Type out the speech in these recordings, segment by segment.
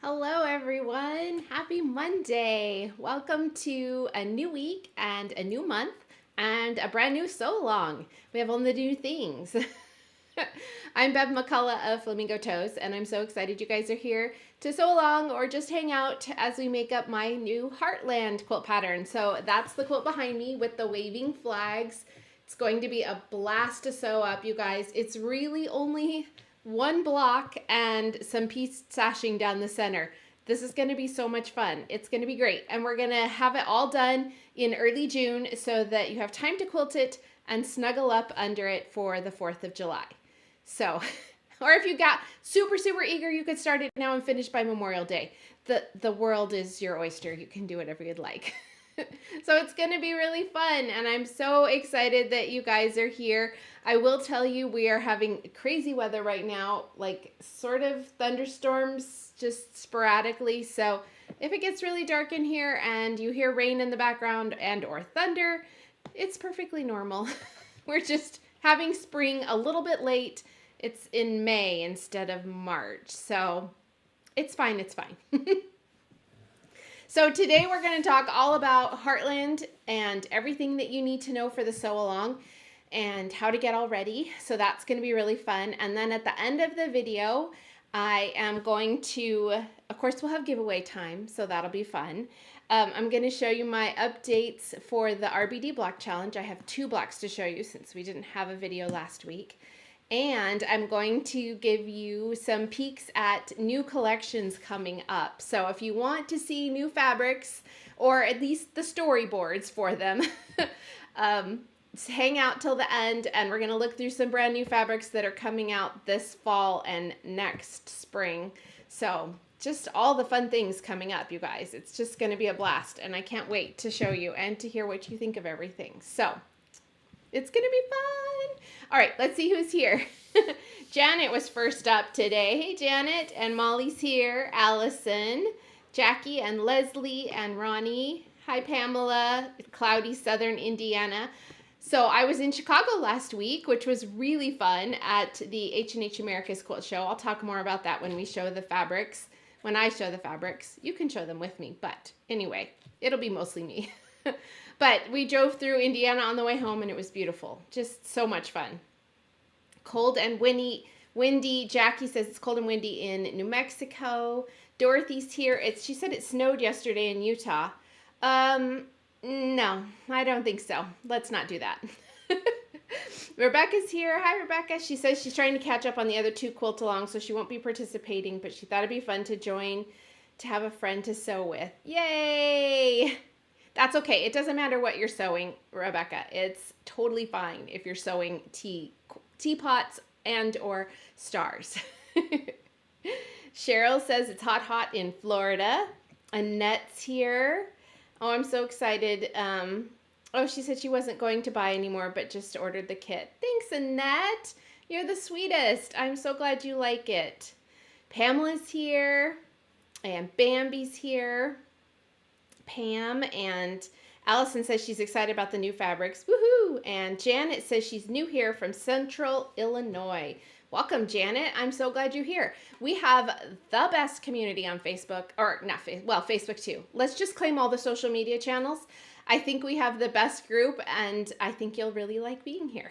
Hello everyone, happy Monday. Welcome to a new week and a new month and a brand new sew along. We have all the new things. I'm Bev McCullough of Flamingo Toes and I'm so excited you guys are here to sew along or just hang out as we make up my new Heartland quilt pattern. So that's the quilt behind me with the waving flags. It's going to be a blast to sew up, you guys. It's really only one block and some piece sashing down the center. This is going to be so much fun. It's going to be great. And we're going to have it all done in early June so that you have time to quilt it and snuggle up under it for the 4th of July. So, or if you got super eager, you could start it now and finish by Memorial Day. The world is your oyster. You can do whatever you'd like. So it's going to be really fun, and I'm so excited that you guys are here. I will tell you, we are having crazy weather right now, like sort of thunderstorms just sporadically. So if it gets really dark in here and you hear rain in the background and or thunder, it's perfectly normal. We're just having spring a little bit late. It's in May instead of March, so it's fine, it's fine. So today we're going to talk all about Heartland and everything that you need to know for the sew along and how to get all ready. So that's going to be really fun. And then at the end of the video, I am going to, of course, we'll have giveaway time, so that'll be fun. I'm going to show you my updates for the RBD block challenge. I have 2 blocks to show you since we didn't have a video last week. And I'm going to give you some peeks at new collections coming up. So if you want to see new fabrics, or at least the storyboards for them, hang out till the end and we're going to look through some brand new fabrics that are coming out this fall and next spring. So just all the fun things coming up, you guys. It's just going to be a blast and I can't wait to show you and to hear what you think of everything. So it's going to be fun. All right, let's see who's here. Janet was first up today. Hey, Janet. And Molly's here. Allison, Jackie, and Leslie, and Ronnie. Hi, Pamela. Cloudy Southern Indiana. So I was in Chicago last week, which was really fun at the H&H America's Quilt Show. I'll talk more about that when we show the fabrics. When I show the fabrics, you can show them with me. But anyway, it'll be mostly me. But we drove through Indiana on the way home and it was beautiful. Just so much fun. Cold and windy. Jackie says it's cold and windy in New Mexico. Dorothy's here. She said it snowed yesterday in Utah. No, I don't think so. Let's not do that. Rebecca's here. Hi, Rebecca. She says she's trying to catch up on the other 2 quilt alongs, so she won't be participating, but she thought it'd be fun to join, to have a friend to sew with. Yay! That's okay. It doesn't matter what you're sewing, Rebecca. It's totally fine if you're sewing teapots and or stars. Cheryl says it's hot in Florida. Annette's here. Oh, I'm so excited. Oh, she said she wasn't going to buy anymore, but just ordered the kit. Thanks, Annette. You're the sweetest. I'm so glad you like it. Pamela's here. And Bambi's here. Pam and Allison says she's excited about the new fabrics. Woohoo! And Janet says she's new here from Central Illinois. Welcome, Janet. I'm so glad you're here. We have the best community on Facebook, or not, well, Facebook too. Let's just claim all the social media channels. I think we have the best group, and I think you'll really like being here.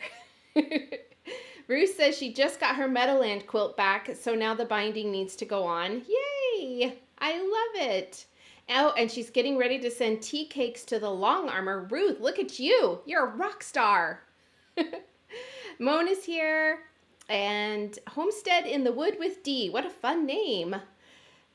Ruth says she just got her Meadowland quilt back, so now the binding needs to go on. Yay! I love it. Oh, and she's getting ready to send tea cakes to the Long Armor. Ruth, look at you. You're a rock star. Mona's here. And Homestead in the Wood with D. What a fun name.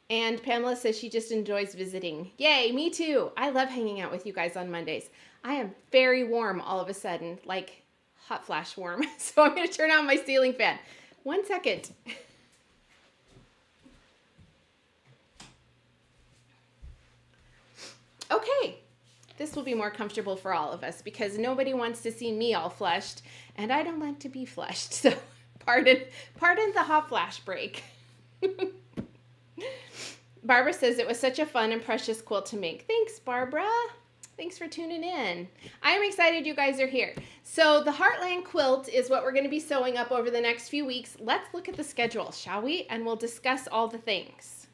And Pamela says she just enjoys visiting. Yay, me too. I love hanging out with you guys on Mondays. I am very warm all of a sudden, like hot flash warm. So I'm going to turn on my ceiling fan. 1 second. Okay, this will be more comfortable for all of us because nobody wants to see me all flushed and I don't like to be flushed. So pardon the hot flash break. Barbara says it was such a fun and precious quilt to make. Thanks, Barbara. Thanks for tuning in. I am excited you guys are here. So the Heartland quilt is what we're going to be sewing up over the next few weeks. Let's look at the schedule, shall we? And we'll discuss all the things.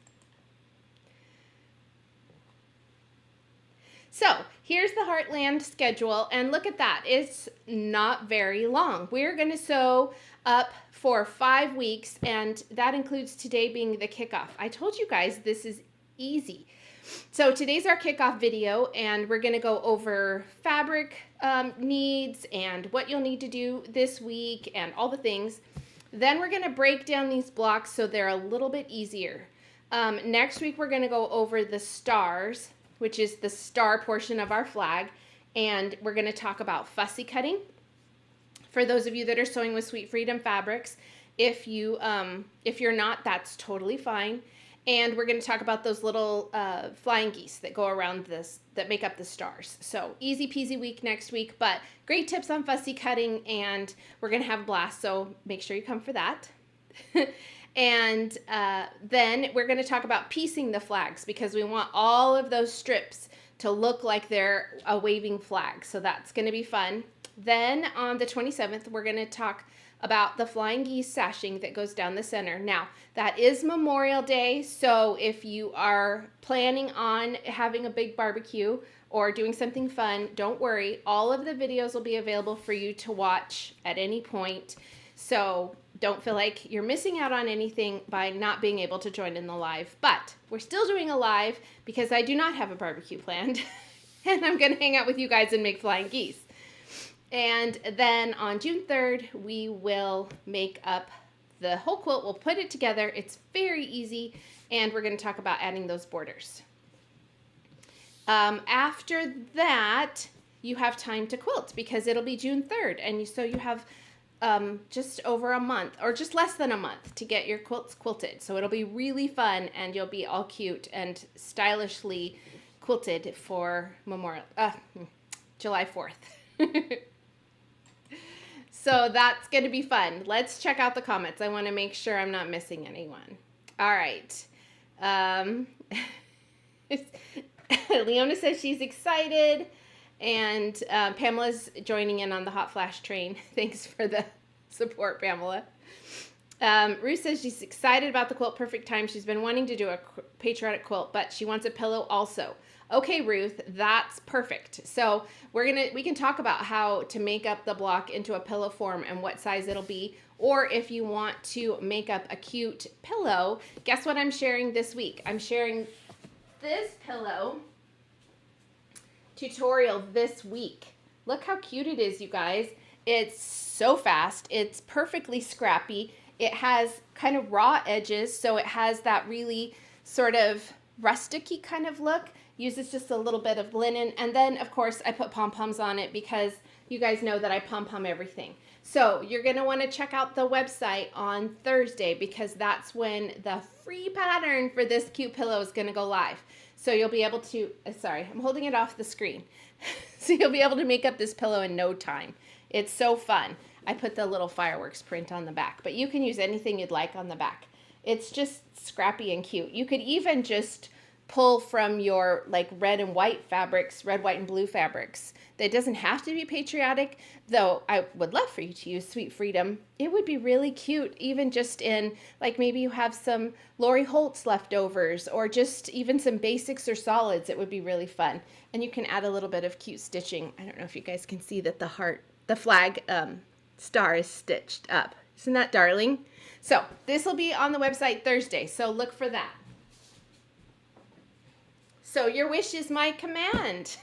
So here's the Heartland schedule, and look at that. It's not very long. We're going to sew up for 5 weeks, and that includes today being the kickoff. I told you guys this is easy. So today's our kickoff video, and we're going to go over fabric needs and what you'll need to do this week and all the things. Then we're going to break down these blocks so they're a little bit easier. Next week we're going to go over the stars, which is the star portion of our flag, and we're going to talk about fussy cutting. For those of you that are sewing with Sweet Freedom fabrics, if you're not, that's totally fine. And we're going to talk about those little flying geese that go around this, that make up the stars. So easy peasy week next week, but great tips on fussy cutting, and we're going to have a blast, so make sure you come for that. And then we're going to talk about piecing the flags, because we want all of those strips to look like they're a waving flag. So that's going to be fun. Then on the 27th, we're going to talk about the flying geese sashing that goes down the center. Now, that is Memorial Day, so if you are planning on having a big barbecue or doing something fun, don't worry. All of the videos will be available for you to watch at any point. So don't feel like you're missing out on anything by not being able to join in the live. But we're still doing a live because I do not have a barbecue planned. And I'm going to hang out with you guys and make flying geese. And then on June 3rd, we will make up the whole quilt. We'll put it together. It's very easy. And we're going to talk about adding those borders. After that, you have time to quilt because it'll be June 3rd. And so you have just over a month, or just less than a month, to get your quilts quilted. So it'll be really fun, and you'll be all cute and stylishly quilted for July 4th. So that's going to be fun. Let's check out the comments. I want to make sure I'm not missing anyone. All right. Leona says she's excited. And Pamela's joining in on the hot flash train. Thanks for the support, Pamela. Ruth says she's excited about the quilt perfect time. She's been wanting to do a patriotic quilt, but she wants a pillow also. Okay, Ruth, that's perfect. So we can talk about how to make up the block into a pillow form and what size it'll be. Or if you want to make up a cute pillow, guess what I'm sharing this week? I'm sharing this pillow tutorial this week. Look how cute it is, you guys. It's so fast. It's perfectly scrappy. It has kind of raw edges, so it has that really sort of rustic-y kind of look. Uses just a little bit of linen, and then of course I put pom-poms on it because you guys know that I pom-pom everything. So you're going to want to check out the website on Thursday, because that's when the free pattern for this cute pillow is going to go live. So you'll be able to, sorry, I'm holding it off the screen. So you'll be able to make up this pillow in no time. It's so fun. I put the little fireworks print on the back, but you can use anything you'd like on the back. It's just scrappy and cute. You could even just pull from your like red and white fabrics, red, white, and blue fabrics. That doesn't have to be patriotic, though I would love for you to use Sweet Freedom. It would be really cute, even just in, like maybe you have some Lori Holtz leftovers, or just even some basics or solids. It would be really fun. And you can add a little bit of cute stitching. I don't know if you guys can see that the flag star is stitched up. Isn't that darling? So this will be on the website Thursday, so look for that. So your wish is my command.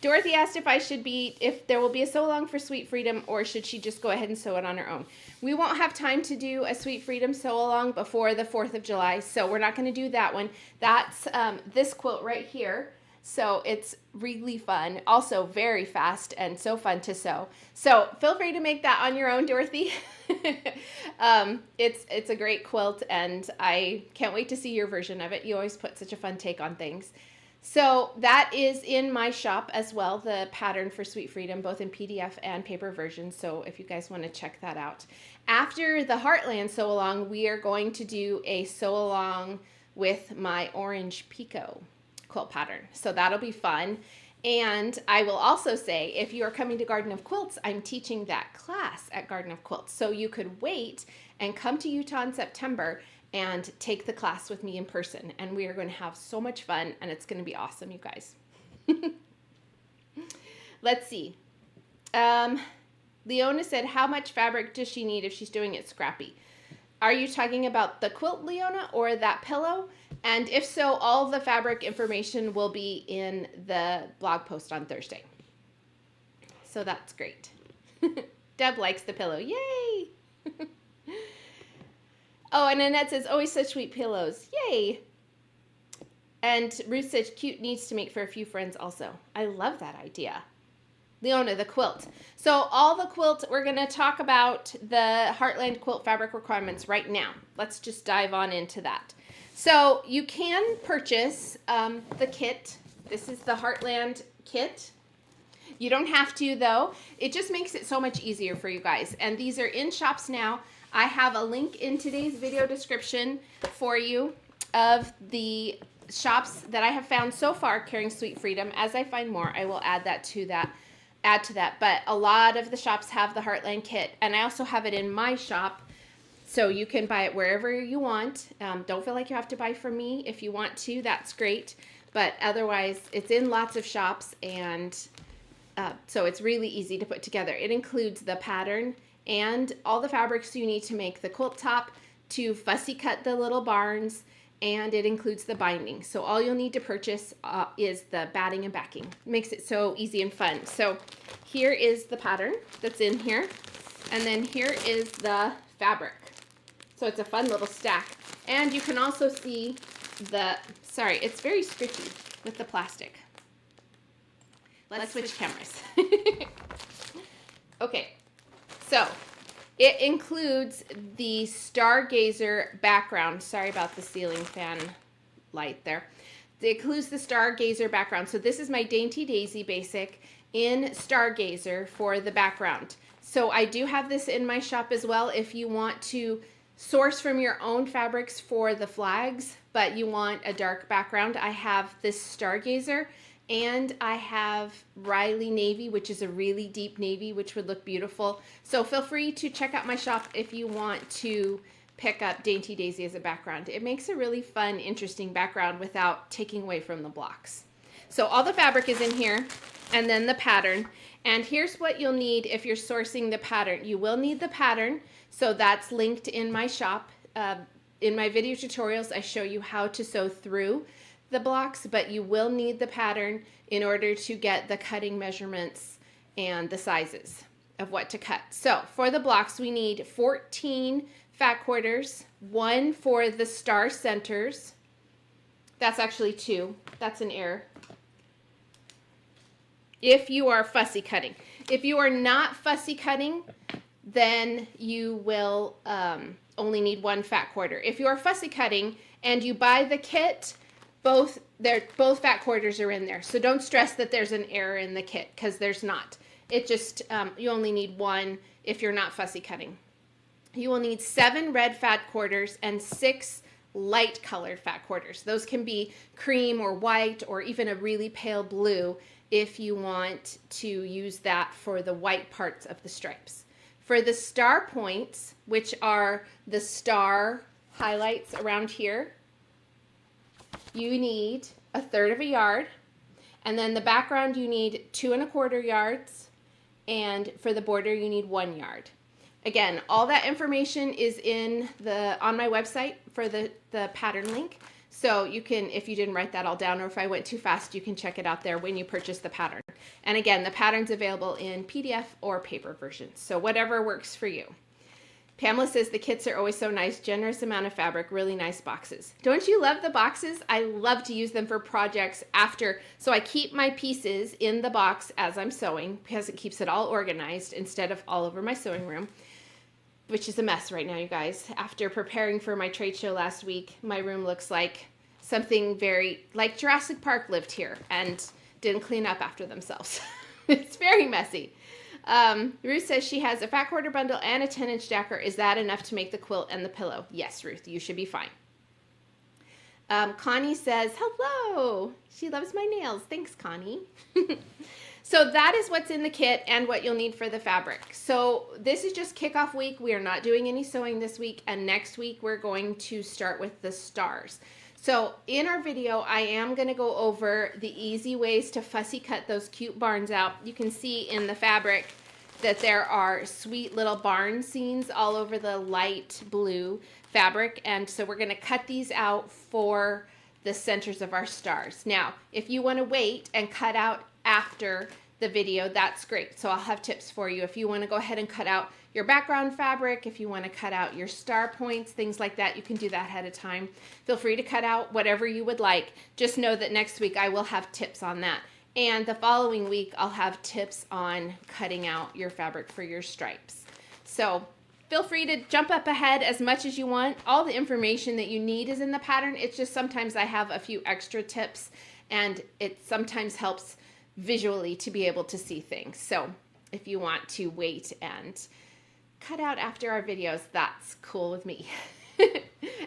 Dorothy asked if there will be a sew along for Sweet Freedom, or should she just go ahead and sew it on her own. We won't have time to do a Sweet Freedom sew along before the 4th of July, so we're not going to do that one. That's this quilt right here. So it's really fun, also very fast and so fun to sew. So feel free to make that on your own, Dorothy. It's a great quilt, and I can't wait to see your version of it. You always put such a fun take on things. So that is in my shop as well, the pattern for Sweet Freedom, both in PDF and paper version. So if you guys want to check that out. After the Heartland sew along, we are going to do a sew along with my orange Pico quilt pattern. So that'll be fun. And I will also say, if you are coming to Garden of Quilts, I'm teaching that class at Garden of Quilts. So you could wait and come to Utah in September and take the class with me in person. And we are going to have so much fun, and it's going to be awesome, you guys. Let's see. Leona said, how much fabric does she need if she's doing it scrappy? Are you talking about the quilt, Leona, or that pillow? And if so, all the fabric information will be in the blog post on Thursday. So that's great. Deb likes the pillow. Yay! Oh, and Annette says, always such sweet pillows. Yay! And Ruth says, cute needs to make for a few friends also. I love that idea. Leona, the quilt. So all the quilt, we're going to talk about the Heartland quilt fabric requirements right now. Let's just dive on into that. So you can purchase the kit. This is the Heartland kit. You don't have to, though. It just makes it so much easier for you guys. And these are in shops now. I have a link in today's video description for you of the shops that I have found so far carrying Sweet Freedom. As I find more, I will add to that. But a lot of the shops have the Heartland kit, and I also have it in my shop, so you can buy it wherever you want. Don't feel like you have to buy from me. If you want to, that's great. But otherwise, it's in lots of shops, and so it's really easy to put together. It includes the pattern and all the fabrics you need to make the quilt top, to fussy cut the little barns, and it includes the binding. So all you'll need to purchase is the batting and backing. It makes it so easy and fun. So here is the pattern that's in here, and then here is the fabric. So it's a fun little stack. And you can also see sorry, it's very scritchy with the plastic. Let's switch cameras. Okay, so it includes the Stargazer background. Sorry about the ceiling fan light there. It includes the Stargazer background. So this is my Dainty Daisy basic in Stargazer for the background. So I do have this in my shop as well if you want to source from your own fabrics for the flags, but you want a dark background. I have this Stargazer, and I have Riley Navy, which is a really deep navy, which would look beautiful. So feel free to check out my shop if you want to pick up Dainty Daisy as a background. It makes a really fun, interesting background without taking away from the blocks. So all the fabric is in here, and then the pattern. And here's what you'll need if you're sourcing the pattern. You will need the pattern, so that's linked in my shop. In my video tutorials, I show you how to sew through the blocks, but you will need the pattern in order to get the cutting measurements and the sizes of what to cut. So for the blocks, we need 14 fat quarters, 1 for the star centers. That's actually 2. That's an error. If you are fussy cutting. If you are not fussy cutting, then you will only need 1 fat quarter. If you are fussy cutting and you buy the kit, both fat quarters are in there. So don't stress that there's an error in the kit, because there's not. It just, you only need 1 if you're not fussy cutting. You will need 7 red fat quarters and 6 light colored fat quarters. Those can be cream or white or even a really pale blue if you want to use that for the white parts of the stripes. For the star points, which are the star highlights around here, you need 1/3 of a yard, and then the background you need 2 1/4 yards, and for the border you need 1 yard. Again, all that information is on my website for the pattern link, so you can, if you didn't write that all down or if I went too fast, you can check it out there when you purchase the pattern. And again, the pattern's available in PDF or paper versions, so whatever works for you. Pamela says the kits are always so nice, generous amount of fabric, really nice boxes. Don't you love the boxes? I love to use them for projects after. So I keep my pieces in the box as I'm sewing because it keeps it all organized instead of all over my sewing room, which is a mess right now, you guys. After preparing for my trade show last week, my room looks like something very, like Jurassic Park lived here and didn't clean up after themselves. It's very messy. Ruth says she has a fat quarter bundle and a 10-inch stacker. Is that enough to make the quilt and the pillow? Yes, Ruth, you should be fine. Connie says, hello. She loves my nails. Thanks, Connie. So that is what's in the kit and what you'll need for the fabric. So this is just kickoff week. We are not doing any sewing this week, and next week we're going to start with the stars. So in our video, I am going to go over the easy ways to fussy cut those cute barns out. You can see in the fabric that there are sweet little barn scenes all over the light blue fabric, and so we're going to cut these out for the centers of our stars. Now, if you want to wait and cut out after the video, that's great. So I'll have tips for you. If you want to go ahead and cut out your background fabric, if you want to cut out your star points, things like that, you can do that ahead of time. Feel free to cut out whatever you would like. Just know that next week I will have tips on that. And the following week, I'll have tips on cutting out your fabric for your stripes. So feel free to jump up ahead as much as you want. All the information that you need is in the pattern. It's just sometimes I have a few extra tips, and it sometimes helps visually to be able to see things. So if you want to wait and cut out after our videos, that's cool with me.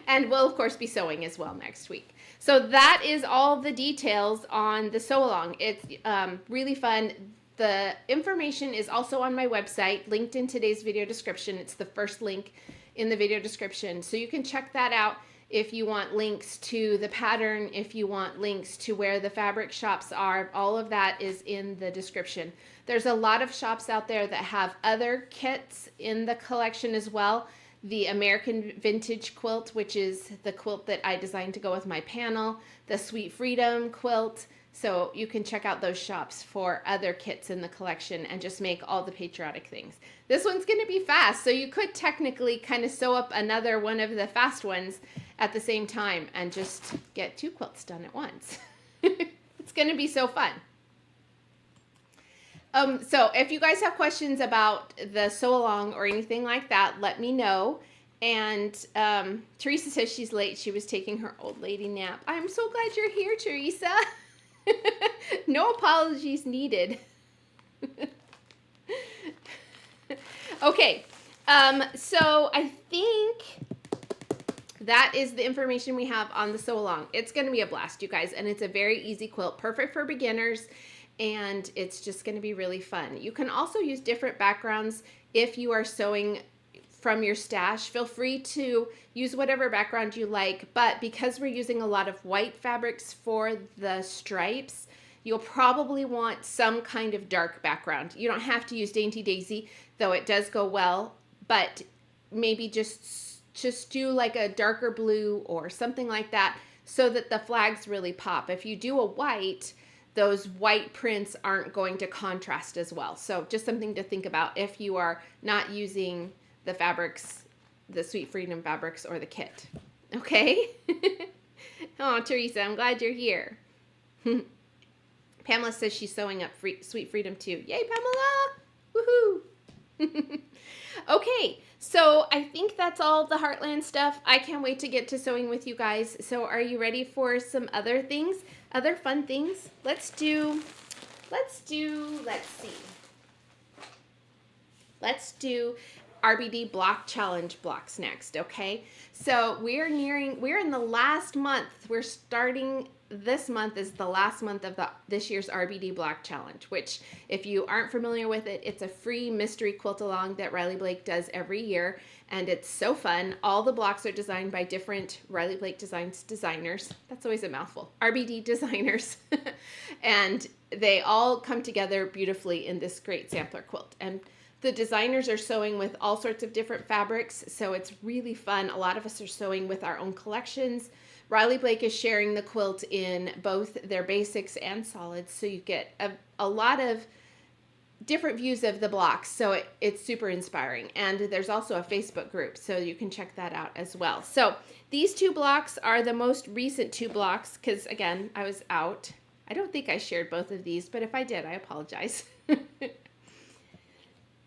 And we'll of course be sewing as well next week. So that is all the details on the sew along. It's really fun. The information is also on my website, linked in today's video description. It's the first link in the video description. So you can check that out if you want links to the pattern, if you want links to where the fabric shops are. All of that is in the description. There's a lot of shops out there that have other kits in the collection as well. The American Vintage Quilt, which is the quilt that I designed to go with my panel, the Sweet Freedom quilt. So you can check out those shops for other kits in the collection and just make all the patriotic things. This one's going to be fast, so you could technically kind of sew up another one of the fast ones at the same time and just get 2 quilts done at once. It's going to be so fun. So if you guys have questions about the sew along or anything like that, let me know. And Teresa says she's late. She was taking her old lady nap. I'm so glad you're here, Teresa. No apologies needed. Okay, so I think that is the information we have on the sew along. It's going to be a blast, you guys, and it's a very easy quilt, perfect for beginners. And it's just going to be really fun. You can also use different backgrounds if you are sewing from your stash. Feel free to use whatever background you like, but because we're using a lot of white fabrics for the stripes, you'll probably want some kind of dark background. You don't have to use Dainty Daisy, though it does go well, but maybe just do like a darker blue or something like that so that the flags really pop. If you do a white, those white prints aren't going to contrast as well. So just something to think about if you are not using the fabrics, the Sweet Freedom fabrics or the kit. Okay? Oh, Teresa, I'm glad you're here. Pamela says she's sewing up Sweet Freedom too. Yay, Pamela! Woohoo! Okay, so I think that's all the Heartland stuff. I can't wait to get to sewing with you guys. So are you ready for some other things? Other fun things? Let's do RBD block challenge blocks next, okay? So we're in the last month. We're starting, this month is the last month of this year's RBD block challenge, which if you aren't familiar with it, it's a free mystery quilt along that Riley Blake does every year. And it's so fun. All the blocks are designed by different Riley Blake Designs designers. That's always a mouthful. RBD designers. And they all come together beautifully in this great sampler quilt. And the designers are sewing with all sorts of different fabrics, so it's really fun. A lot of us are sewing with our own collections. Riley Blake is sharing the quilt in both their basics and solids, so you get a lot of different views of the blocks, so it's super inspiring. And there's also a Facebook group, so you can check that out as well. So these 2 blocks are the most recent 2 blocks, because again, I was out. I don't think I shared both of these, but if I did, I apologize.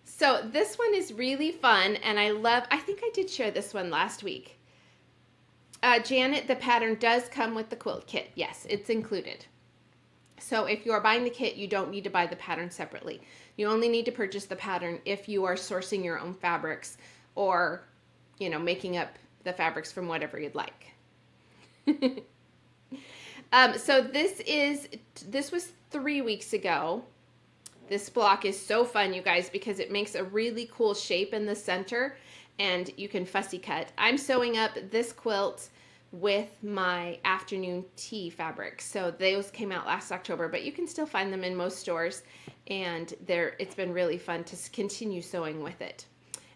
So this one is really fun, and I think I did share this one last week. Janet, the pattern does come with the quilt kit. Yes, it's included. So if you are buying the kit, you don't need to buy the pattern separately. You only need to purchase the pattern if you are sourcing your own fabrics or, you know, making up the fabrics from whatever you'd like. So this was 3 weeks ago. This block is so fun, you guys, because it makes a really cool shape in the center and you can fussy cut. I'm sewing up this quilt with my afternoon tea fabric. So those came out last October, but you can still find them in most stores, and it's been really fun to continue sewing with it.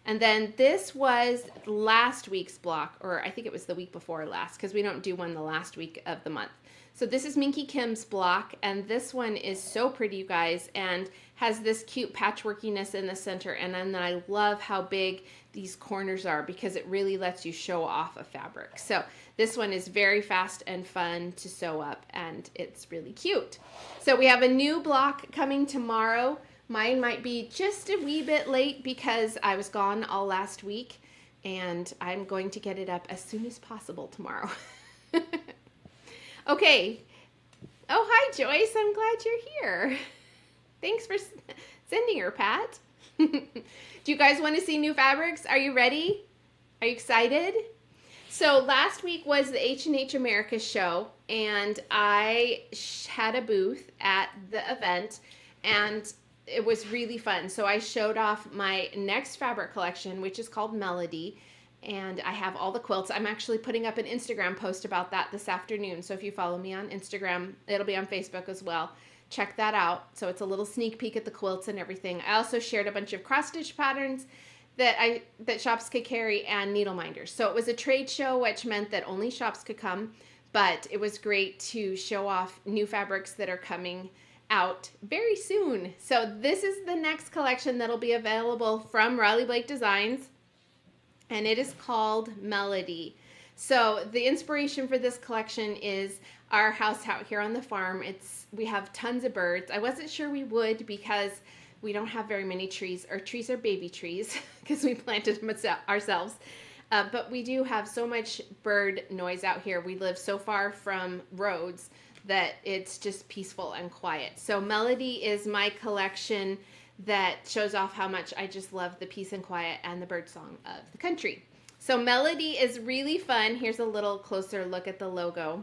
And then this was last week's block, or I think it was the week before last, because we don't do one the last week of the month. So this is Minky Kim's block, and this one is so pretty, you guys, and has this cute patchworkiness in the center. And then I love how big these corners are because it really lets you show off a fabric. So this one is very fast and fun to sew up, and it's really cute. So we have a new block coming tomorrow. Mine might be just a wee bit late because I was gone all last week, and I'm going to get it up as soon as possible tomorrow. Okay. Oh, hi, Joyce. I'm glad you're here. Thanks for sending her, Pat. Do you guys want to see new fabrics? Are you ready? Are you excited? So last week was the H&H America show, and I had a booth at the event, and it was really fun. So I showed off my next fabric collection, which is called Melody, and I have all the quilts. I'm actually putting up an Instagram post about that this afternoon. So if you follow me on Instagram, it'll be on Facebook as well. Check that out. So it's a little sneak peek at the quilts and everything. I also shared a bunch of cross stitch patterns that shops could carry and needle minders. So it was a trade show, which meant that only shops could come, but it was great to show off new fabrics that are coming out very soon. So this is the next collection that'll be available from Riley Blake Designs, and it is called Melody. So the inspiration for this collection is our house out here on the farm. We have tons of birds. I wasn't sure we would because we don't have very many trees. Our trees are baby trees because we planted them ourselves. But we do have so much bird noise out here. We live so far from roads that it's just peaceful and quiet. So Melody is my collection that shows off how much I just love the peace and quiet and the bird song of the country. So Melody is really fun. Here's a little closer look at the logo.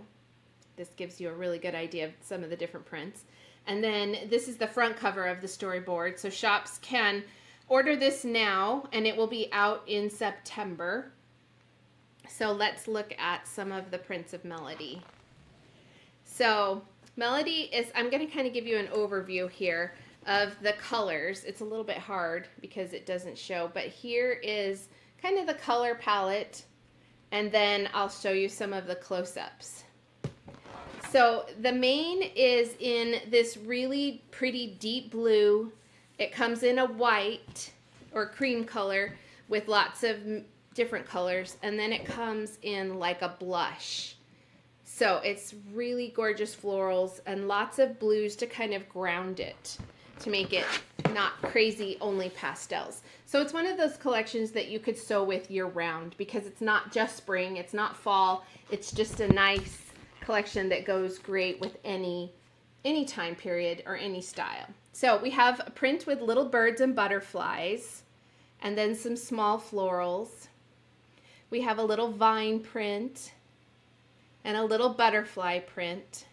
This gives you a really good idea of some of the different prints. And then this is the front cover of the storyboard. So shops can order this now, and it will be out in September. So let's look at some of the prints of Melody. So Melody is, I'm going to kind of give you an overview here of the colors. It's a little bit hard because it doesn't show, but here is kind of the color palette, and then I'll show you some of the close-ups. So the main is in this really pretty deep blue. It comes in a white or cream color with lots of different colors, and then it comes in like a blush. So it's really gorgeous florals and lots of blues to kind of ground it, to make it not crazy only pastels. So it's one of those collections that you could sew with year round because it's not just spring, it's not fall, it's just a nice collection that goes great with any time period or any style. So we have a print with little birds and butterflies, and then some small florals. We have a little vine print and a little butterfly print,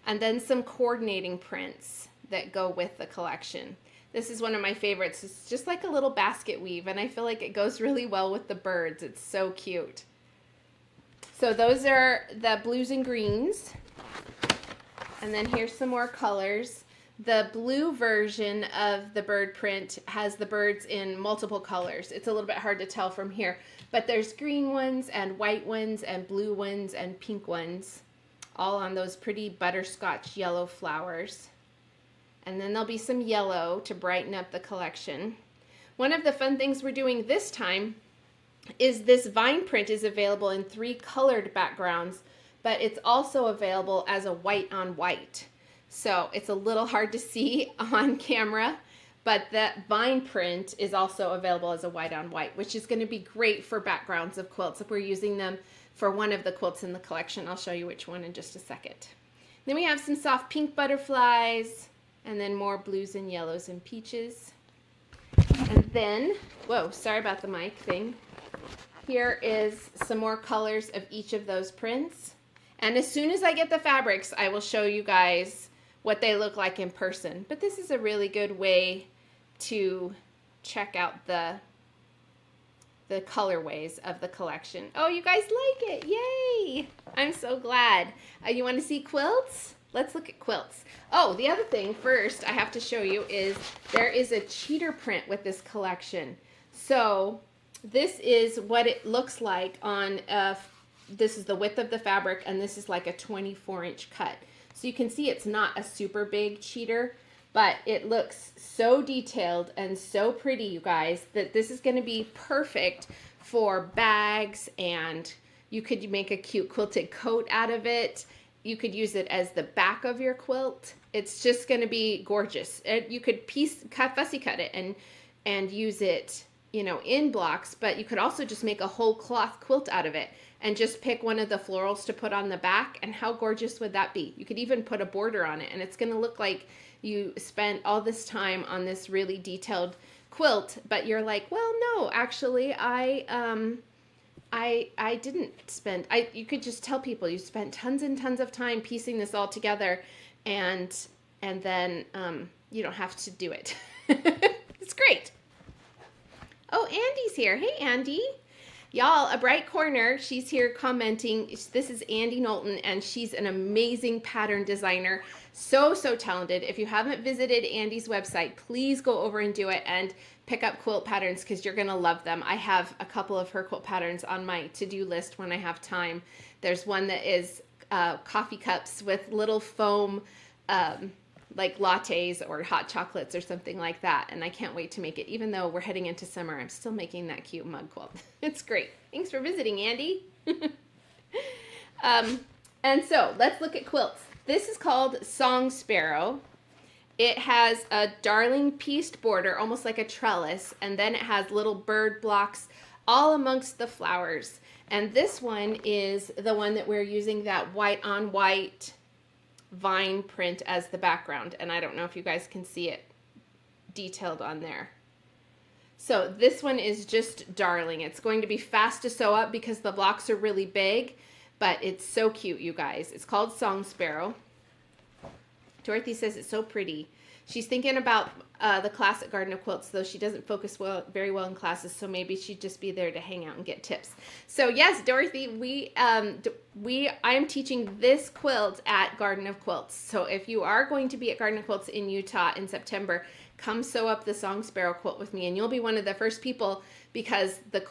and then some coordinating prints that go with the collection. This is one of my favorites. It's just like a little basket weave, and I feel like it goes really well with the birds. It's so cute. So those are the blues and greens. And then here's some more colors. The blue version of the bird print has the birds in multiple colors. It's a little bit hard to tell from here, but there's green ones and white ones and blue ones and pink ones, all on those pretty butterscotch yellow flowers. And then there'll be some yellow to brighten up the collection. One of the fun things we're doing this time is this vine print is available in 3 colored backgrounds, but it's also available as a white on white. So it's a little hard to see on camera, but that vine print is also available as a white on white, which is going to be great for backgrounds of quilts if we're using them for one of the quilts in the collection. I'll show you which one in just a second. Then we have some soft pink butterflies, and then more blues and yellows and peaches. And then, whoa, sorry about the mic thing. Here is some more colors of each of those prints. And as soon as I get the fabrics, I will show you guys what they look like in person. But this is a really good way to check out the colorways of the collection. Oh, you guys like it. Yay! I'm so glad. You want to see quilts? Let's look at quilts. Oh, the other thing first I have to show you is there is a cheater print with this collection. So this is what it looks like on, this is the width of the fabric, and this is like a 24-inch cut. So you can see it's not a super big cheater, but it looks so detailed and so pretty, you guys, that this is going to be perfect for bags, and you could make a cute quilted coat out of it. You could use it as the back of your quilt. It's just going to be gorgeous. You could fussy cut it and use it, you know, in blocks, but you could also just make a whole cloth quilt out of it and just pick one of the florals to put on the back. And how gorgeous would that be? You could even put a border on it, and it's going to look like you spent all this time on this really detailed quilt, but you're like, well, no, actually, I didn't spend, you could just tell people you spent tons and tons of time piecing this all together, and then you don't have to do it. It's great. Oh, Andy's here. Hey, Andy. Y'all, a bright corner, she's here commenting. This is Andy Knowlton, and she's an amazing pattern designer. So talented. If you haven't visited Andy's website, please go over and do it and pick up quilt patterns, because you're going to love them. I have a couple of her quilt patterns on my to-do list when I have time. There's one that is coffee cups with little foam like lattes or hot chocolates or something like that. And I can't wait to make it. Even though we're heading into summer, I'm still making that cute mug quilt. It's great. Thanks for visiting, Andy. And so let's look at quilts. This is called Song Sparrow. It has a darling pieced border, almost like a trellis, and then it has little bird blocks all amongst the flowers. And this one is the one that we're using that white on white vine print as the background, and I don't know if you guys can see it detailed on there. So this one is just darling. It's going to be fast to sew up because the blocks are really big, but it's so cute, you guys. It's called Song Sparrow. Dorothy says it's so pretty. She's thinking about the class at Garden of Quilts, though she doesn't focus very well in classes, so maybe she'd just be there to hang out and get tips. So yes, Dorothy, I am teaching this quilt at Garden of Quilts. So if you are going to be at Garden of Quilts in Utah in September, come sew up the Song Sparrow quilt with me, and you'll be one of the first people, because the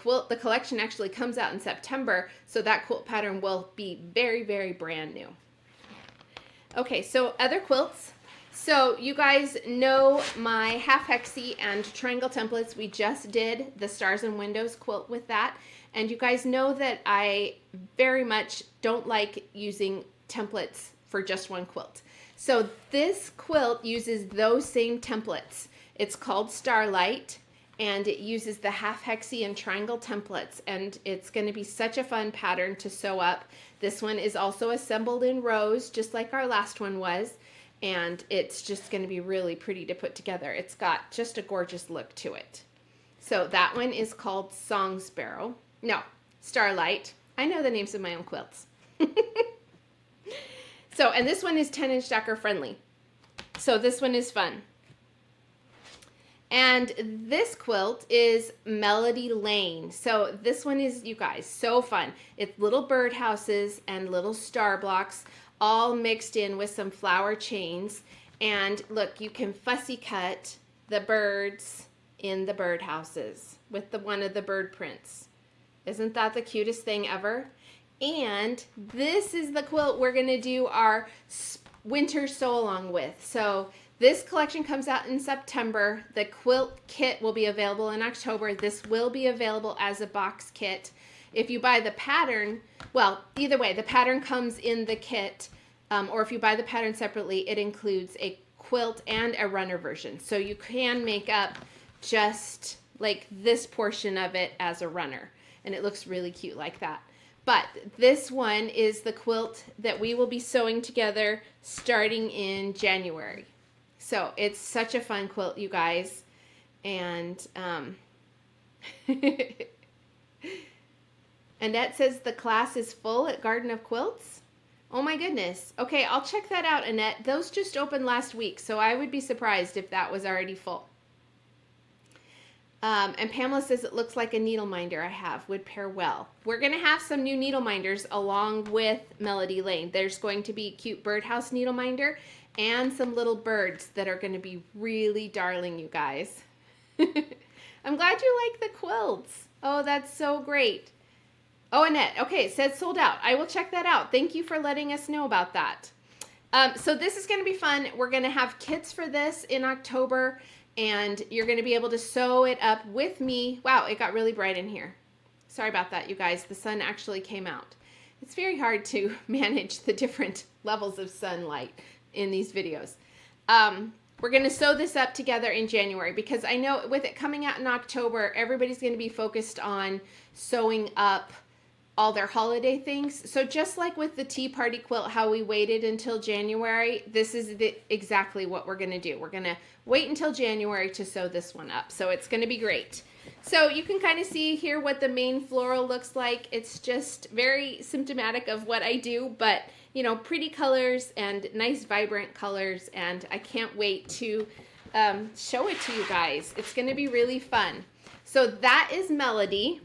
collection actually comes out in September, so that quilt pattern will be very brand new. Okay, so other quilts. So you guys know my half hexie and triangle templates. We just did the Stars and Windows quilt with that. And you guys know that I very much don't like using templates for just one quilt. So this quilt uses those same templates. It's called Starlight, and it uses the half hexie and triangle templates, and it's going to be such a fun pattern to sew up. This one is also assembled in rows, just like our last one was. And it's just going to be really pretty to put together. It's got just a gorgeous look to it. So that one is called Song Sparrow. No, Starlight. I know the names of my own quilts. So, and this one is 10-inch stacker friendly. So this one is fun. And this quilt is Melody Lane. So this one is, you guys, so fun. It's little birdhouses and little star blocks, all mixed in with some flower chains. And look, you can fussy cut the birds in the birdhouses with one of the bird prints. Isn't that the cutest thing ever? And this is the quilt we're going to do our winter sew along with. So this collection comes out in September. The quilt kit will be available in October. This will be available as a box kit. If you buy the pattern, well, either way, the pattern comes in the kit, or if you buy the pattern separately, it includes a quilt and a runner version. So you can make up just like this portion of it as a runner, and it looks really cute like that. But this one is the quilt that we will be sewing together starting in January. So it's such a fun quilt, you guys. And Annette says the class is full at Garden of Quilts. Oh my goodness. Okay, I'll check that out, Annette. Those just opened last week, so I would be surprised if that was already full. And Pamela says it looks like a needle minder I have. Would pair well. We're going to have some new needle minders along with Melody Lane. There's going to be a cute birdhouse needle minder and some little birds that are going to be really darling, you guys. I'm glad you like the quilts. Oh, that's so great. Oh, Annette. Okay, it says sold out. I will check that out. Thank you for letting us know about that. So this is going to be fun. We're going to have kits for this in October. And you're going to be able to sew it up with me. Wow, it got really bright in here. Sorry about that, you guys. The sun actually came out. It's very hard to manage the different levels of sunlight in these videos. We're going to sew this up together in January because I know with it coming out in October, everybody's going to be focused on sewing up all their holiday things. So just like with the Tea Party quilt, how we waited until January, this is exactly what we're going to do. We're going to wait until January to sew this one up. So it's going to be great. So you can kind of see here what the main floral looks like. It's just very symptomatic of what I do, but you know, pretty colors and nice vibrant colors. And I can't wait to show it to you guys. It's going to be really fun. So that is Melody.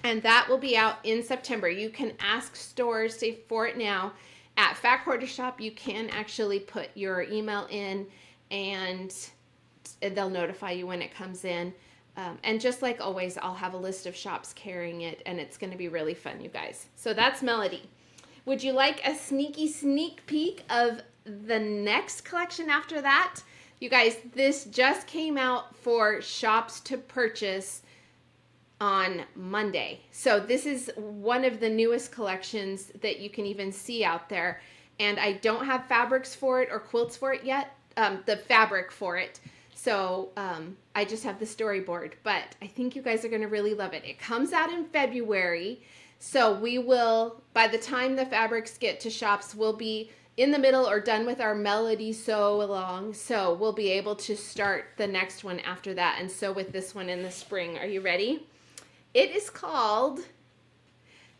And that will be out in September. You can ask stores for it now. At Fat Quarter Shop, you can actually put your email in and they'll notify you when it comes in. And just like always, I'll have a list of shops carrying it and it's going to be really fun, you guys. So that's Melody. Would you like a sneak peek of the next collection after that? You guys, this just came out for shops to purchase on Monday. So this is one of the newest collections that you can even see out there. And I don't have fabrics for it or quilts for it yet, the fabric for it. So I just have the storyboard, but I think you guys are going to really love it. It comes out in February. So we will, by the time the fabrics get to shops, we'll be in the middle or done with our Melody sew along. So we'll be able to start the next one after that and sew with this one in the spring. Are you ready? It is called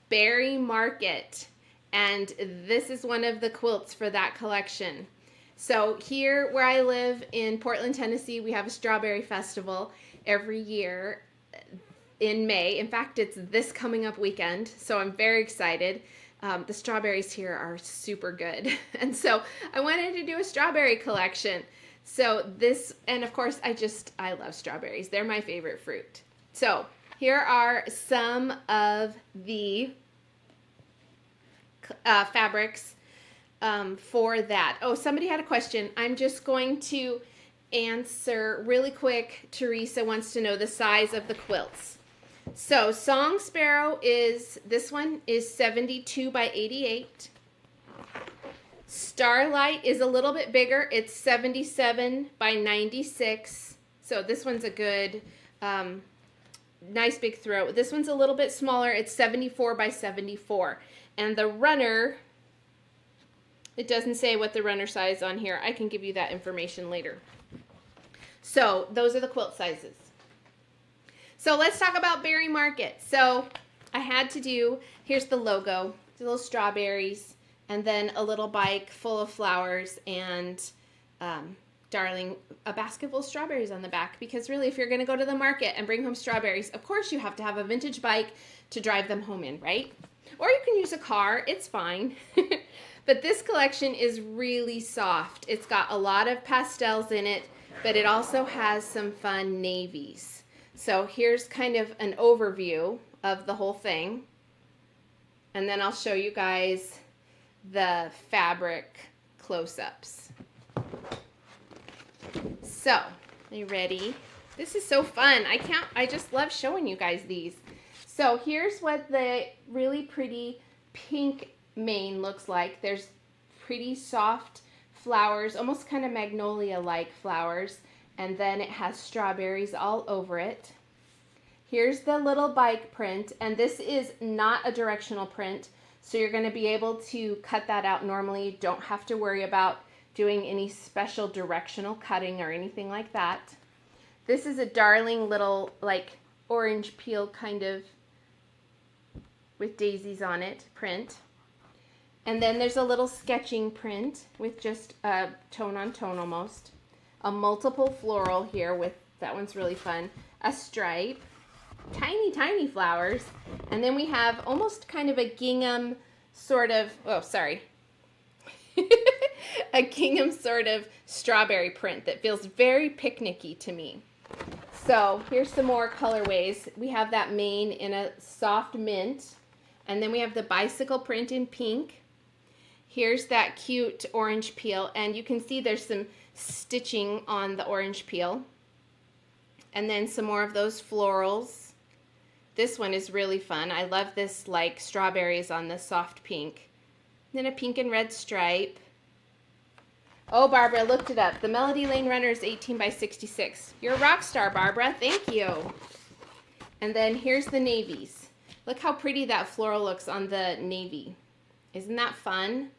Berry Market, and this is one of the quilts for that collection. So here where I live in Portland, Tennessee, we have a strawberry festival every year in May. In fact, it's this coming up weekend, so I'm very excited. The strawberries here are super good, and so I wanted to do a strawberry collection. So this, and of course, I love strawberries. They're my favorite fruit. So here are some of the fabrics for that. Oh, somebody had a question. I'm just going to answer really quick. Teresa wants to know the size of the quilts. So Song Sparrow this one is 72 by 88. Starlight is a little bit bigger. It's 77 by 96. So this one's a good nice big throat. This one's a little bit smaller. It's 74 by 74. And the runner, it doesn't say what the runner size on here. I can give you that information later. So those are the quilt sizes. So let's talk about Berry Market. So I had to do, here's the logo, the little strawberries, and then a little bike full of flowers and darling, a basket full of strawberries on the back, because really if you're going to go to the market and bring home strawberries, of course you have to have a vintage bike to drive them home in, right? Or you can use a car, it's fine. But this collection is really soft. It's got a lot of pastels in it, but it also has some fun navies. So here's kind of an overview of the whole thing. And then I'll show you guys the fabric close-ups. So, are you ready? This is so fun. I just love showing you guys these. So here's what the really pretty pink mane looks like. There's pretty soft flowers, almost kind of magnolia-like flowers, and then it has strawberries all over it. Here's the little bike print, and this is not a directional print, so you're going to be able to cut that out normally. You don't have to worry about doing any special directional cutting or anything like that. This is a darling little like orange peel kind of with daisies on it print. And then there's a little sketching print with just a tone on tone almost. A multiple floral here with, that one's really fun. A stripe, tiny, tiny flowers. And then we have almost kind of a gingham sort of, oh, sorry. A gingham sort of strawberry print that feels very picnicky to me. So here's some more colorways. We have that mane in a soft mint. And then we have the bicycle print in pink. Here's that cute orange peel. And you can see there's some stitching on the orange peel. And then some more of those florals. This one is really fun. I love this like strawberries on the soft pink. Then a pink and red stripe. Oh, Barbara, I looked it up. The Melody Lane Runner is 18 by 66. You're a rock star, Barbara. Thank you. And then here's the navies. Look how pretty that floral looks on the navy. Isn't that fun?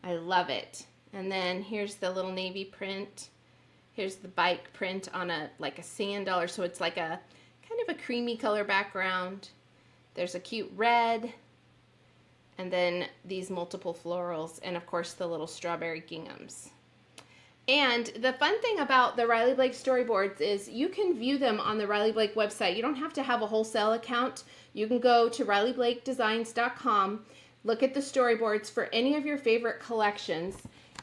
I love it. And then here's the little navy print. Here's the bike print on a like a sand dollar, so it's like a kind of a creamy color background. There's a cute red. And then these multiple florals, and of course the little strawberry ginghams. And the fun thing about the Riley Blake storyboards is you can view them on the Riley Blake website. You don't have to have a wholesale account. You can go to RileyBlakeDesigns.com, look at the storyboards for any of your favorite collections,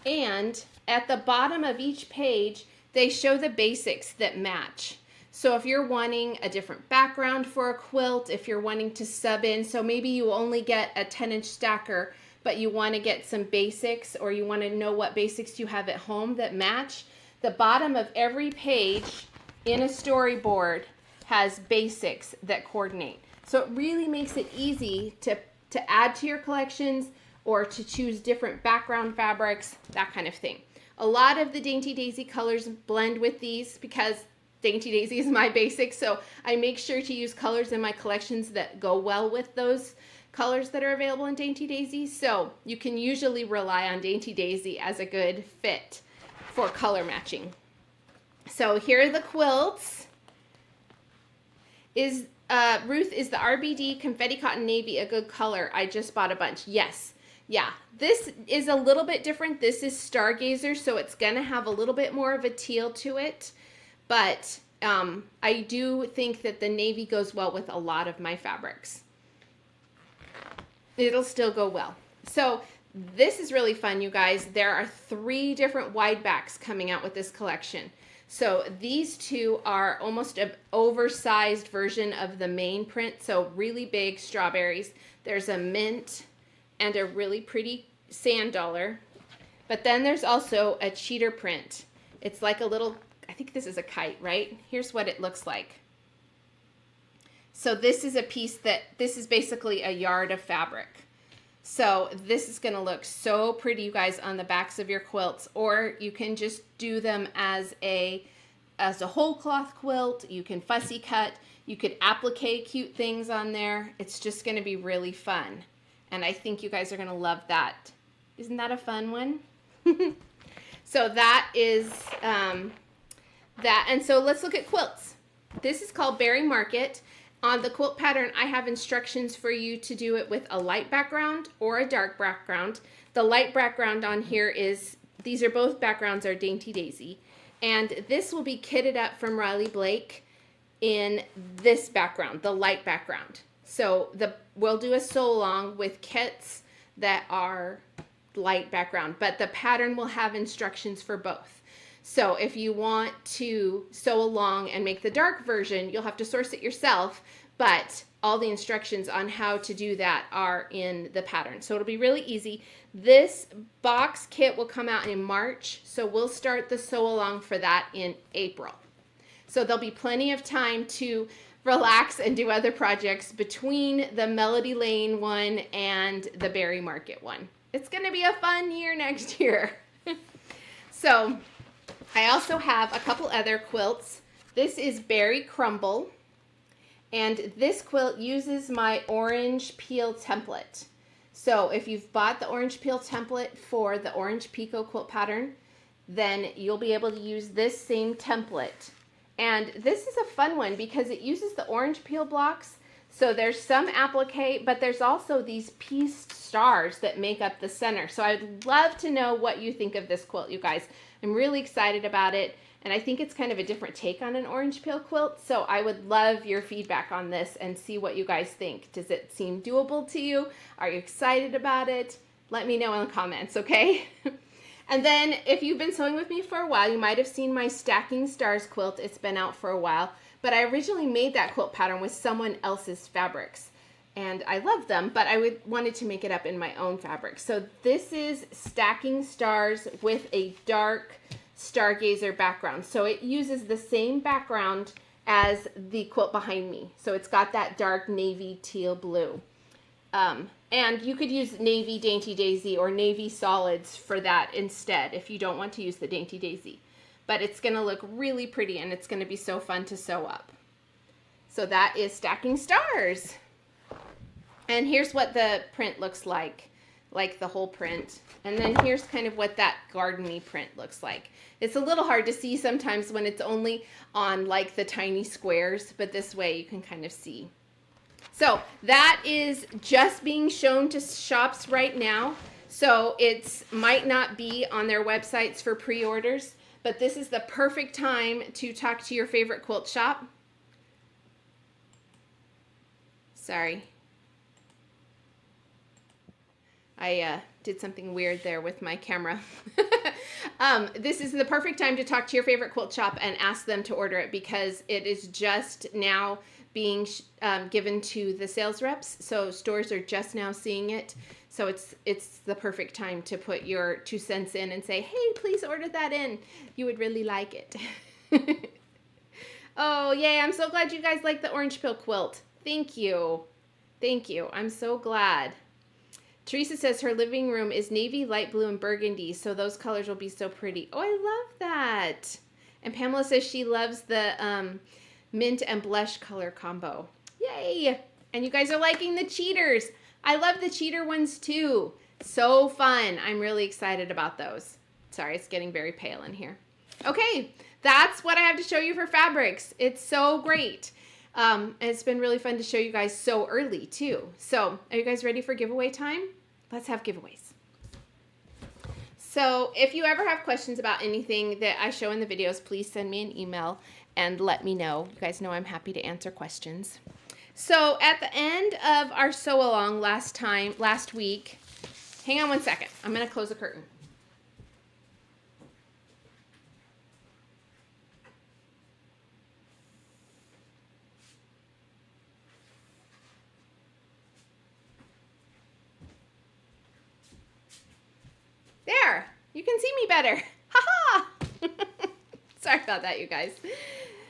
and at the bottom of each page, they show the basics that match. So if you're wanting a different background for a quilt, if you're wanting to sub in, so maybe you only get a 10-inch stacker, but you want to get some basics, or you want to know what basics you have at home that match, the bottom of every page in a storyboard has basics that coordinate. So it really makes it easy to add to your collections or to choose different background fabrics, that kind of thing. A lot of the Dainty Daisy colors blend with these because Dainty Daisy is my basic, so I make sure to use colors in my collections that go well with those colors that are available in Dainty Daisy. So you can usually rely on Dainty Daisy as a good fit for color matching. So here are the quilts. Ruth, is the RBD Confetti Cotton Navy a good color? I just bought a bunch. Yes. Yeah, this is a little bit different. This is Stargazer, so it's going to have a little bit more of a teal to it. But I do think that the navy goes well with a lot of my fabrics. It'll still go well. So this is really fun, you guys. There are 3 different wide backs coming out with this collection. So these 2 are almost an oversized version of the main print. So really big strawberries. There's a mint and a really pretty sand dollar. But then there's also a cheater print. It's like a little, I think this is a kite, right? Here's what it looks like. So this is a piece this is basically a yard of fabric. So this is gonna look so pretty, you guys, on the backs of your quilts, or you can just do them as a whole cloth quilt. You can fussy cut, you could applique cute things on there. It's just gonna be really fun. And I think you guys are gonna love that. Isn't that a fun one? So that is that. And so let's look at quilts. This is called Berry Market. On the quilt pattern, I have instructions for you to do it with a light background or a dark background. The light background on here is, these are both backgrounds are Dainty Daisy. And this will be kitted up from Riley Blake in this background, the light background. So we'll do a sew along with kits that are light background, but the pattern will have instructions for both. So if you want to sew along and make the dark version, you'll have to source it yourself, but all the instructions on how to do that are in the pattern. So it'll be really easy. This box kit will come out in March, so we'll start the sew along for that in April. So there'll be plenty of time to relax and do other projects between the Melody Lane one and the Berry Market one. It's going to be a fun year next year. So I also have a couple other quilts. This is Berry Crumble, and this quilt uses my orange peel template. So if you've bought the orange peel template for the orange picot quilt pattern, then you'll be able to use this same template. And this is a fun one because it uses the orange peel blocks, So there's some applique, but there's also these pieced stars that make up the center. So I'd love to know what you think of this quilt, you guys. I'm really excited about it, and I think it's kind of a different take on an orange peel quilt. So I would love your feedback on this and see what you guys think. Does it seem doable to you? Are you excited about it? Let me know in the comments, okay? And then if you've been sewing with me for a while, you might have seen my Stacking Stars quilt. It's been out for a while, but I originally made that quilt pattern with someone else's fabrics, and I love them, but I wanted to make it up in my own fabric. So this is Stacking Stars with a dark Stargazer background. So it uses the same background as the quilt behind me. So it's got that dark navy teal blue. And you could use navy Dainty Daisy or navy solids for that instead if you don't want to use the Dainty Daisy. But it's going to look really pretty, and it's going to be so fun to sew up. So that is Stacking Stars. And here's what the print looks like the whole print. And then here's kind of what that gardeny print looks like. It's a little hard to see sometimes when it's only on like the tiny squares, but this way you can kind of see. So that is just being shown to shops right now. So it might not be on their websites for pre-orders, but this is the perfect time to talk to your favorite quilt shop. Sorry. I did something weird there with my camera. This is the perfect time to talk to your favorite quilt shop and ask them to order it, because it is just now being given to the sales reps. So stores are just now seeing it. So it's the perfect time to put your 2 cents in and say, hey, please order that in. You would really like it. Oh, yay. I'm so glad you guys like the orange peel quilt. Thank you. Thank you. I'm so glad. Teresa says her living room is navy, light blue, and burgundy, so those colors will be so pretty. Oh, I love that. And Pamela says she loves the mint and blush color combo. Yay! And you guys are liking the cheaters. I love the cheater ones too. So fun. I'm really excited about those. Sorry, it's getting very pale in here. Okay, that's what I have to show you for fabrics. It's so great. And it's been really fun to show you guys so early too. So are you guys ready for giveaway time? Let's have giveaways. So if you ever have questions about anything that I show in the videos, please send me an email and let me know. You guys know I'm happy to answer questions. So at the end of our sew along last week, hang on one second. I'm going to close the curtain. There, you can see me better. Ha-ha! Sorry about that, you guys.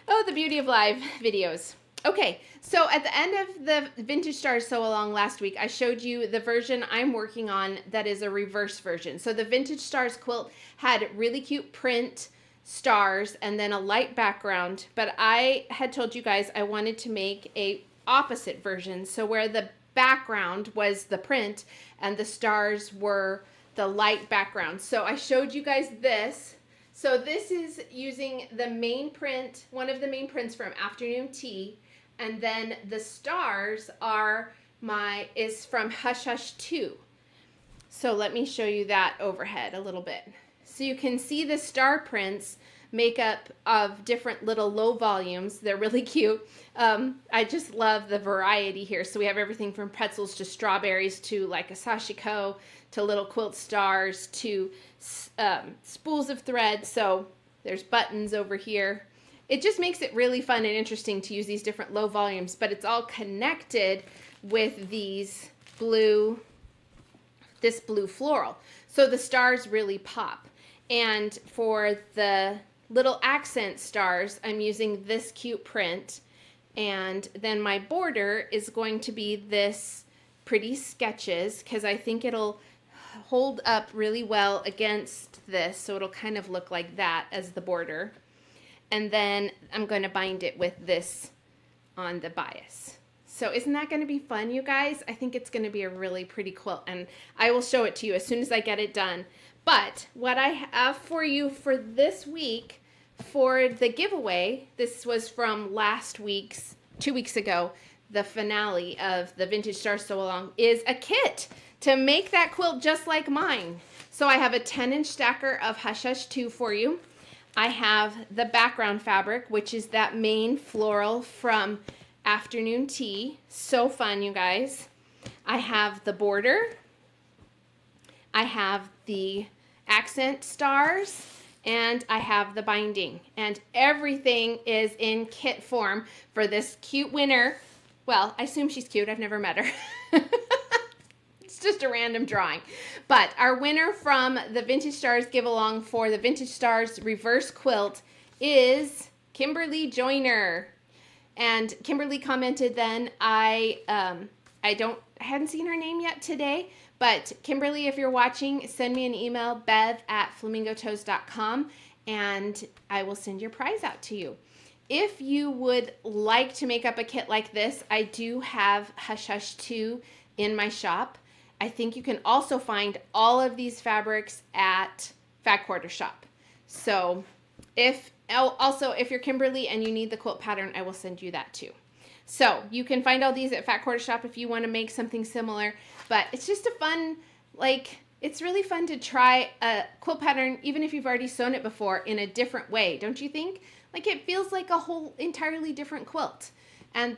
Oh, the beauty of live videos. Okay, so at the end of the Vintage Stars Sew Along last week, I showed you the version I'm working on that is a reverse version. So the Vintage Stars quilt had really cute print, stars, and then a light background, but I had told you guys I wanted to make a opposite version, so where the background was the print and the stars were the light background. So I showed you guys this. So this is using the main print, one of the main prints from Afternoon Tea, and then the stars is from Hush Hush 2. So let me show you that overhead a little bit. So you can see the star prints make up of different little low volumes. They're really cute. I just love the variety here. So we have everything from pretzels to strawberries to like a sashiko to little quilt stars to spools of thread. So there's buttons over here. It just makes it really fun and interesting to use these different low volumes, but it's all connected with this blue floral. So the stars really pop. And for the little accent stars, I'm using this cute print. And then my border is going to be this pretty sketches, because I think it'll hold up really well against this. So it'll kind of look like that as the border. And then I'm going to bind it with this on the bias. So isn't that going to be fun, you guys? I think it's going to be a really pretty quilt, and I will show it to you as soon as I get it done. But what I have for you for this week for the giveaway, this was from last week's, 2 weeks ago, the finale of the Vintage Stars Sew Along, is a kit to make that quilt just like mine. So I have a 10-inch stacker of Hush Hush 2 for you. I have the background fabric, which is that main floral from Afternoon Tea. So fun, you guys. I have the border. I have the accent stars, and I have the binding. And everything is in kit form for this cute winner. Well, I assume she's cute. I've never met her. It's just a random drawing. But our winner from the Vintage Stars Give Along for the Vintage Stars Reverse Quilt is Kimberly Joyner. And Kimberly commented then, I hadn't seen her name yet today, but Kimberly, if you're watching, send me an email, bev@flamingotoes.com, and I will send your prize out to you. If you would like to make up a kit like this, I do have Hush Hush 2 in my shop. I think you can also find all of these fabrics at Fat Quarter Shop. So if you're Kimberly and you need the quilt pattern, I will send you that too. So you can find all these at Fat Quarter Shop if you want to make something similar. But it's just a fun, it's really fun to try a quilt pattern, even if you've already sewn it before, in a different way, don't you think? Like, it feels like a whole entirely different quilt. And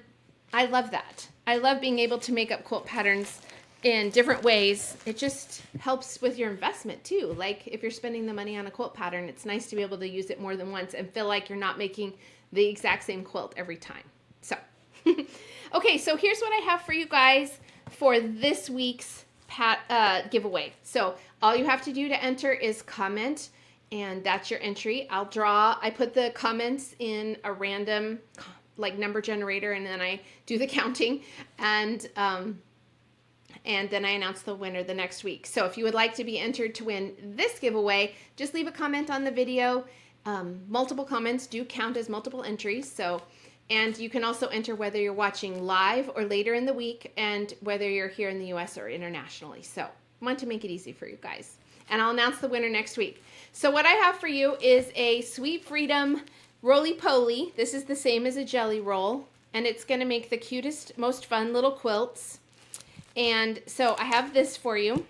I love that. I love being able to make up quilt patterns in different ways. It just helps with your investment too. Like, if you're spending the money on a quilt pattern, it's nice to be able to use it more than once and feel like you're not making the exact same quilt every time. So, okay, so here's what I have for you guys for this week's giveaway. So all you have to do to enter is comment, and that's your entry. I put the comments in a random number generator, and then I do the counting, and then I announce the winner the next week. So if you would like to be entered to win this giveaway, just leave a comment on the video. Multiple comments do count as multiple entries. And you can also enter whether you're watching live or later in the week, and whether you're here in the US or internationally. So I want to make it easy for you guys. And I'll announce the winner next week. So what I have for you is a Sweet Freedom roly-poly. This is the same as a jelly roll, and it's going to make the cutest, most fun little quilts. And so I have this for you.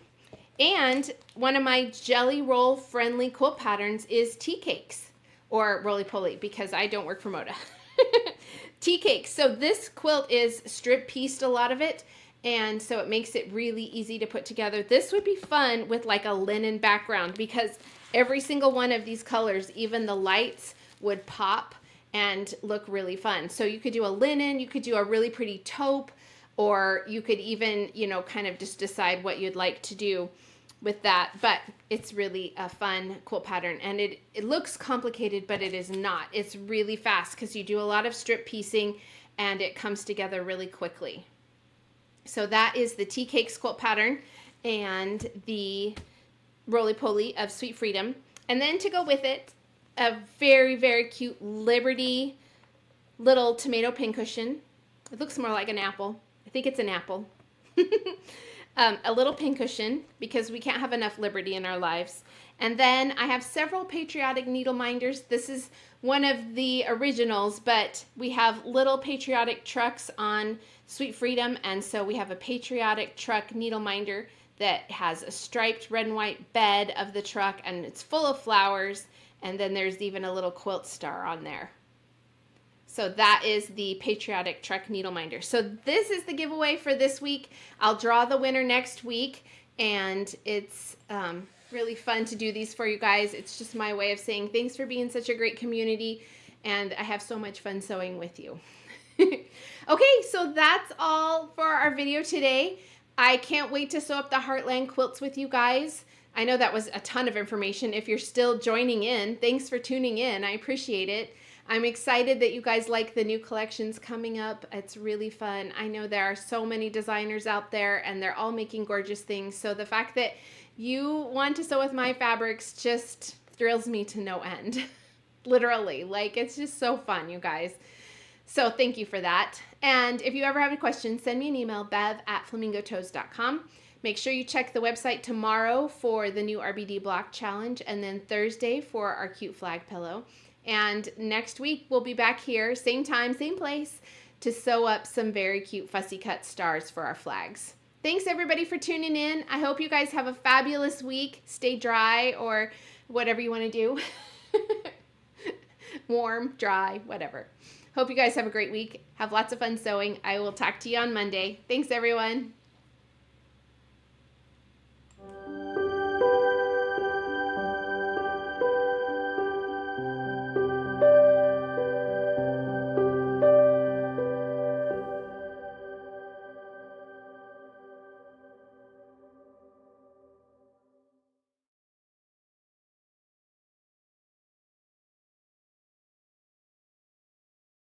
And one of my jelly roll friendly quilt patterns is tea cakes, or roly-poly, because I don't work for Moda. Tea cakes. So this quilt is strip pieced, a lot of it, and so it makes it really easy to put together. This would be fun with like a linen background, because every single one of these colors, even the lights, would pop and look really fun. So you could do a linen, you could do a really pretty taupe, or you could even, kind of just decide what you'd like to do with that. But it's really a fun quilt pattern, and it looks complicated, but it is not. It's really fast because you do a lot of strip piecing, and it comes together really quickly. So that is the Tea Cakes quilt pattern and the roly-poly of Sweet Freedom. And then to go with it, a very, very cute Liberty little tomato pincushion. It looks more like an apple. I think it's an apple. A little pincushion, because we can't have enough Liberty in our lives. And then I have several patriotic needle minders. This is one of the originals, but we have little patriotic trucks on Sweet Freedom, and so we have a patriotic truck needle minder that has a striped red and white bed of the truck, and it's full of flowers, and then there's even a little quilt star on there. So that is the patriotic truck needle minder. So this is the giveaway for this week. I'll draw the winner next week, and it's really fun to do these for you guys. It's just my way of saying thanks for being such a great community, and I have so much fun sewing with you. Okay, so that's all for our video today. I can't wait to sew up the Heartland quilts with you guys. I know that was a ton of information. If you're still joining in, thanks for tuning in. I appreciate it. I'm excited that you guys like the new collections coming up. It's really fun. I know there are so many designers out there, and they're all making gorgeous things. So the fact that you want to sew with my fabrics just thrills me to no end. Literally, it's just so fun, you guys. So thank you for that. And if you ever have any questions, send me an email, bev@flamingotoes.com. Make sure you check the website tomorrow for the new RBD block challenge, and then Thursday for our cute flag pillow. And next week, we'll be back here, same time, same place, to sew up some very cute fussy cut stars for our flags. Thanks everybody for tuning in. I hope you guys have a fabulous week. Stay dry or whatever you want to do. Warm, dry, whatever. Hope you guys have a great week. Have lots of fun sewing. I will talk to you on Monday. Thanks everyone.